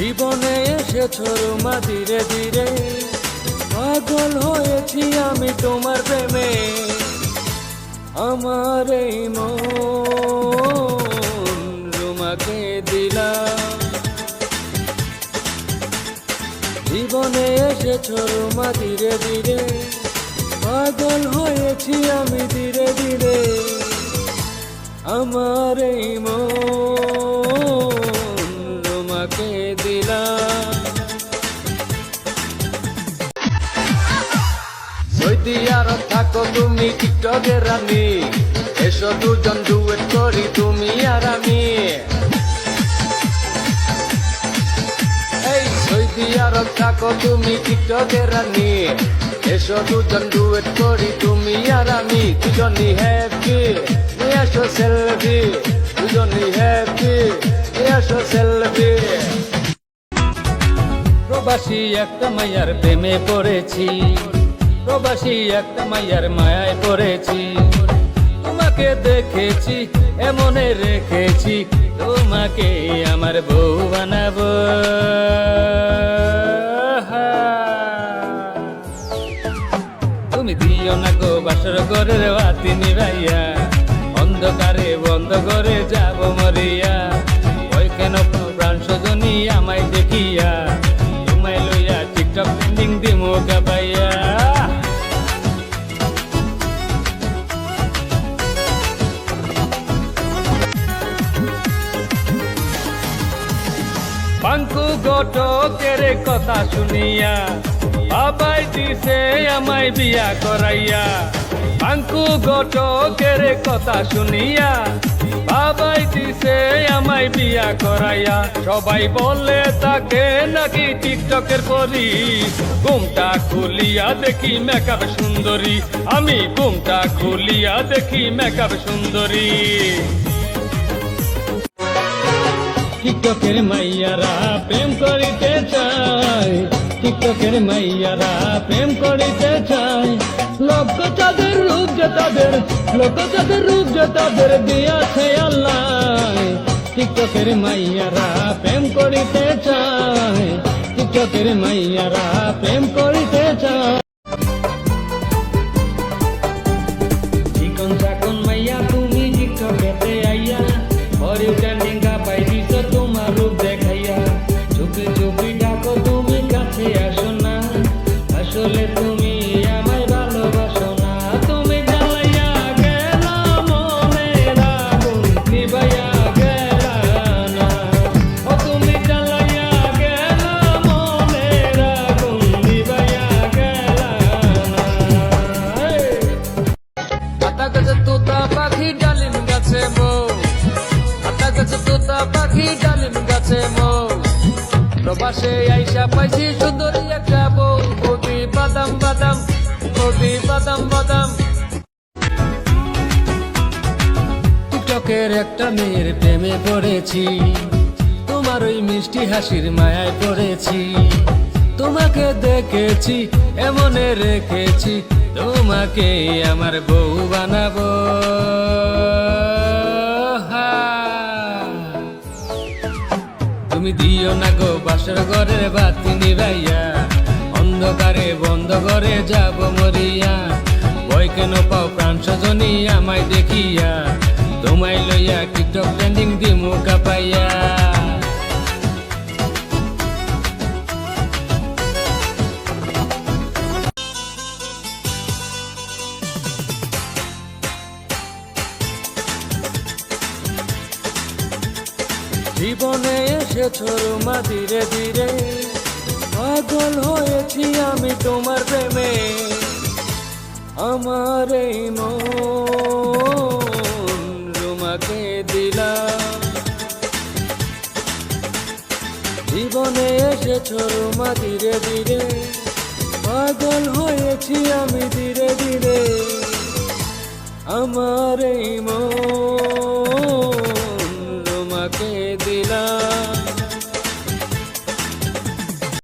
জীবনে এসেছো রুমা ধীরে ধীরে, পাগল হয়েছি আমি তোমার প্রেমে। আমার এই মন রুমাকে দিলাম। জীবনে এসেছো রুমা ধীরে ধীরে, পাগল হয়েছি আমি ধীরে ধীরে। আমার এই মন রুমাকে দিলাম। সৌদি আরব থাকো তুমি টিকটকের রানী, এসো দুজন ডুয়েট করি তুমি আর আমি। এই সৌদি আরব থাকো তুমি টিকটকের রানী, এসো দুজন ডুয়েট করি তুমি আর আমি। দুজনই হ্যাপি নিয়ে আসো সেলফি, দুজনই হ্যাপি নিয়ে আসো সেলফি। প্রবাসী একটা মাইয়ার প্রেমে পড়েছি, প্রবাসী একটা মাইয়ার মায়ায় পড়েছি। তোমাকে দেখেছি এমনে রেখেছি, তোমাকে আমার বউ বানাবো। তুমি দিও না গো বাসর ঘরের বাতি নিভাইয়া, অন্ধকারে বন্ধ করে যাব মরিয়া। ওই কেন প্রাণ সজনী আমায় দেখিয়া, তোমায় লইয়া টিকটক ট্রেন্ডিং দিমু গাবাইয়া। পাঙ্কু ঘটকের কথা শুনিয়া, বাবাই দিছে আমায় বিয়া করাইয়া। পাঙ্কু ঘটকের কথা শুনিয়া, বাবাই দিছে আমায় বিয়া করাইয়া। সবাই বলে তাকে নাকি টিকটকের পরি, ঘুমটা খুলিয়া দেখি মেকআপ সুন্দরী। আমি ঘুমটা খুলিয়া দেখি মেকআপ সুন্দরী। টিকটকের মাইয়ারা প্রেম করিতে চায়, টিকটকের মাইয়ারা প্রেম করিতে চায়। লোক তাদের রূপ যে তাদের, লোক তাদের রূপ যে তাদের দিয়াছে আল্লাহ। টিকটকের মাইয়ারা প্রেম করিতে চায়, টিকটকের মাইয়ারা প্রেম করিতে চায়। চিকন চাকন মাইয়া তুমি টিকটকেতে আইয়া, পরে ট্রেন্ডিং গাবাই দিছো তোমার রূপ দেখাইয়া। চুপি চুপি ডাকো তুমি কাছে আসো না, আসলে তুমি আমায় ভালোবাসো না। তুমি জ্বালাইয়া গেলা মনের আগুন নিভাইয়া গেলা না। ও তুমি জ্বালাইয়া গেলা মনের আগুন নিভাইয়া গেলা না। আতা গাছে তোতা পাখি ডালিম গাছে মৌ, আতা গাছে তোতা পাখি ডালিম গাছে মৌ। প্রবাসে আইসা পাইছি সুন্দরী একটা বউ, বৌদি বাদাম বাদাম, বৌদি বাদাম বাদাম। টিকটকের একটা মেয়ের প্রেমে পড়েছি, তোমার ওই মিষ্টি হাসির মায়ায় পড়েছি। তোমাকে দেখেছি এমনে রেখেছি, তোমাকে আমার বউ বানাবো। তুমি দিও না গো বাসর ঘরের বাতি নিভাইয়া, অন্ধকারে বন্ধ করে যাব মরিয়া। ভয় কেন পাও প্রাণ সজনী আমায় দেখিয়া, তোমায় লইয়া টিকটক ট্রেন্ডিং দিমু কাপাইয়া। জীবনে এসেছো রুমা ধীরে ধীরে, পাগল হয়েছি আমি তোমার প্রেমে। আমার এই মন রুমাকে দিলাম। জীবনে এসেছো রুমা ধীরে ধীরে, পাগল হয়েছি আমি ধীরে ধীরে। আমার এই মন